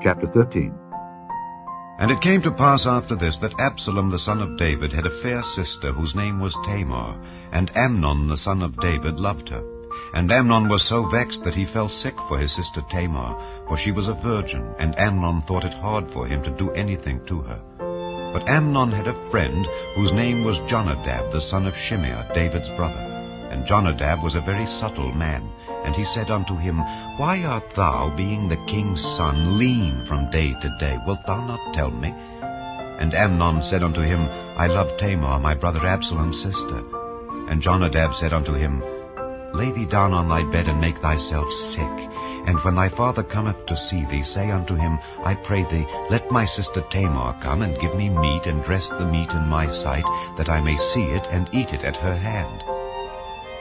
Chapter 13. And it came to pass after this that Absalom the son of David had a fair sister whose name was Tamar, and Amnon the son of David loved her. And Amnon was so vexed that he fell sick for his sister Tamar, for she was a virgin, and Amnon thought it hard for him to do anything to her. But Amnon had a friend whose name was Jonadab the son of Shimeah, David's brother. And Jonadab was a very subtle man. And he said unto him, Why art thou, being the king's son, lean from day to day? Wilt thou not tell me? And Amnon said unto him, I love Tamar, my brother Absalom's sister. And Jonadab said unto him, Lay thee down on thy bed, and make thyself sick. And when thy father cometh to see thee, say unto him, I pray thee, let my sister Tamar come, and give me meat, and dress the meat in my sight, that I may see it, and eat it at her hand.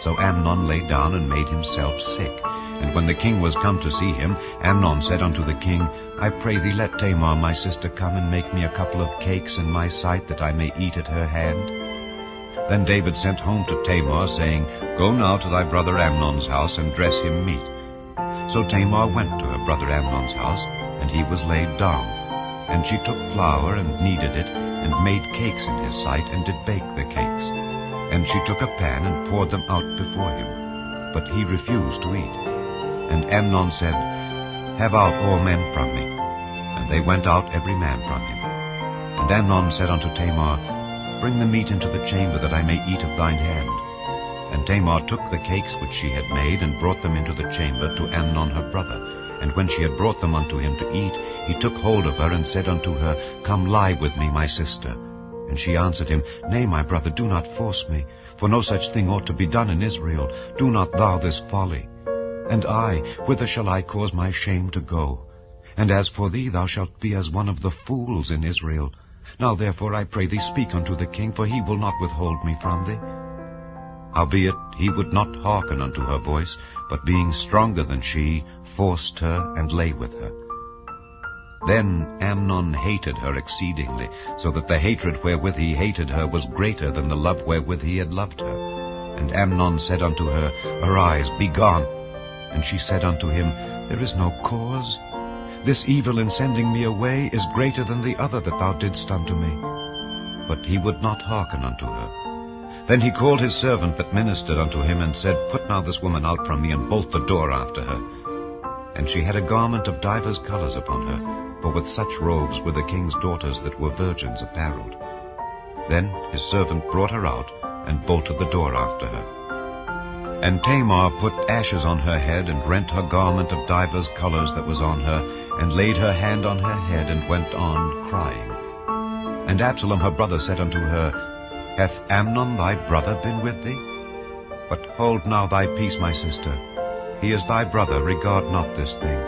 So Amnon lay down and made himself sick. And when the king was come to see him, Amnon said unto the king, I pray thee, let Tamar my sister come and make me a couple of cakes in my sight, that I may eat at her hand. Then David sent home to Tamar, saying, Go now to thy brother Amnon's house, and dress him meat. So Tamar went to her brother Amnon's house, and he was laid down. And she took flour, and kneaded it, and made cakes in his sight, and did bake the cakes. And she took a pan, and poured them out before him. But he refused to eat. And Amnon said, Have out all men from me. And they went out every man from him. And Amnon said unto Tamar, Bring the meat into the chamber, that I may eat of thine hand. And Tamar took the cakes which she had made, and brought them into the chamber to Amnon her brother. And when she had brought them unto him to eat, he took hold of her, and said unto her, Come lie with me, my sister. And she answered him, Nay, my brother, do not force me, for no such thing ought to be done in Israel. Do not thou this folly. And I, whither shall I cause my shame to go? And as for thee, thou shalt be as one of the fools in Israel. Now therefore I pray thee, speak unto the king, for he will not withhold me from thee. Howbeit he would not hearken unto her voice, but being stronger than she, forced her, and lay with her. Then Amnon hated her exceedingly, so that the hatred wherewith he hated her was greater than the love wherewith he had loved her. And Amnon said unto her, Arise, be gone. And she said unto him, There is no cause. This evil in sending me away is greater than the other that thou didst unto me. But he would not hearken unto her. Then he called his servant that ministered unto him, and said, Put now this woman out from me, and bolt the door after her. And she had a garment of divers colors upon her, for with such robes were the king's daughters that were virgins apparelled. Then his servant brought her out, and bolted the door after her. And Tamar put ashes on her head, and rent her garment of divers colors that was on her, and laid her hand on her head, and went on crying. And Absalom her brother said unto her, Hath Amnon thy brother been with thee? But hold now thy peace, my sister. He is thy brother, regard not this thing.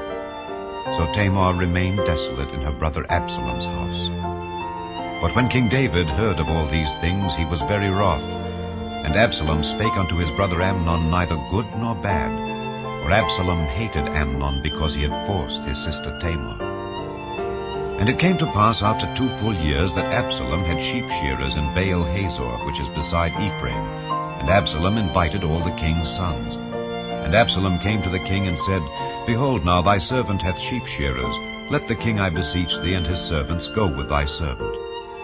So Tamar remained desolate in her brother Absalom's house. But when King David heard of all these things, he was very wroth. And Absalom spake unto his brother Amnon neither good nor bad, for Absalom hated Amnon because he had forced his sister Tamar. And it came to pass after 2 full years that Absalom had sheep shearers in Baal Hazor, which is beside Ephraim. And Absalom invited all the king's sons. And Absalom came to the king and said, Behold, now thy servant hath sheep shearers. Let the king, I beseech thee, and his servants go with thy servant.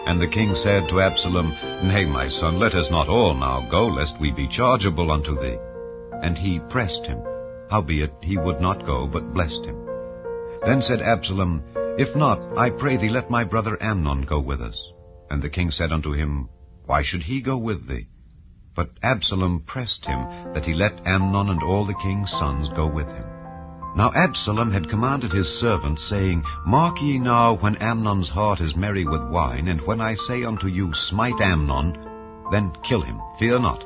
And the king said to Absalom, Nay, my son, let us not all now go, lest we be chargeable unto thee. And he pressed him. Howbeit he would not go, but blessed him. Then said Absalom, If not, I pray thee, let my brother Amnon go with us. And the king said unto him, Why should he go with thee? But Absalom pressed him, that he let Amnon and all the king's sons go with him. Now Absalom had commanded his servants, saying, Mark ye now when Amnon's heart is merry with wine, and when I say unto you, Smite Amnon, then kill him, fear not.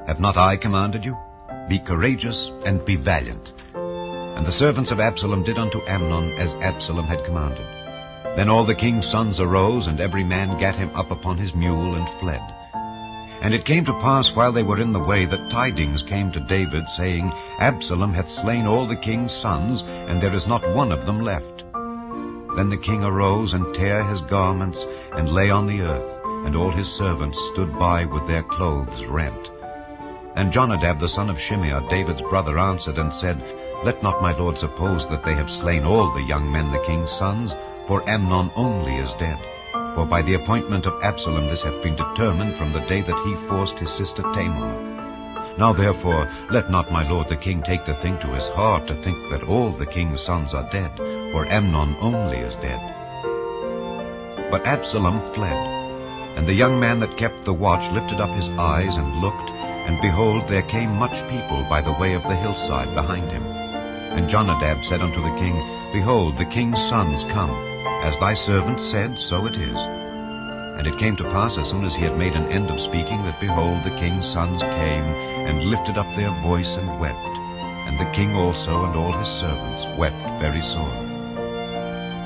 Have not I commanded you? Be courageous, and be valiant. And the servants of Absalom did unto Amnon as Absalom had commanded. Then all the king's sons arose, and every man gat him up upon his mule, and fled. And it came to pass, while they were in the way, that tidings came to David, saying, Absalom hath slain all the king's sons, and there is not one of them left. Then the king arose, and tare his garments, and lay on the earth, and all his servants stood by with their clothes rent. And Jonadab the son of Shimeah, David's brother, answered and said, Let not my lord suppose that they have slain all the young men the king's sons, for Amnon only is dead. For by the appointment of Absalom this hath been determined from the day that he forced his sister Tamar. Now therefore let not my lord the king take the thing to his heart to think that all the king's sons are dead, for Amnon only is dead. But Absalom fled, and the young man that kept the watch lifted up his eyes and looked, and behold, there came much people by the way of the hillside behind him. And Jonadab said unto the king, Behold, the king's sons come. As thy servant said, so it is. And it came to pass, as soon as he had made an end of speaking, that behold, the king's sons came, and lifted up their voice and wept. And the king also and all his servants wept very sore.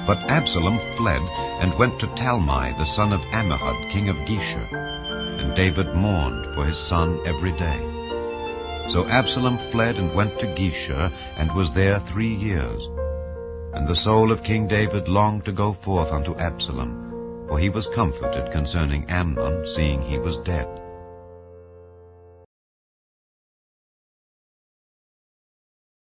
But Absalom fled, and went to Talmai, the son of Ammihud, king of Geshur. And David mourned for his son every day. So Absalom fled and went to Geshur, and was there 3 years. And the soul of King David longed to go forth unto Absalom, for he was comforted concerning Amnon, seeing he was dead.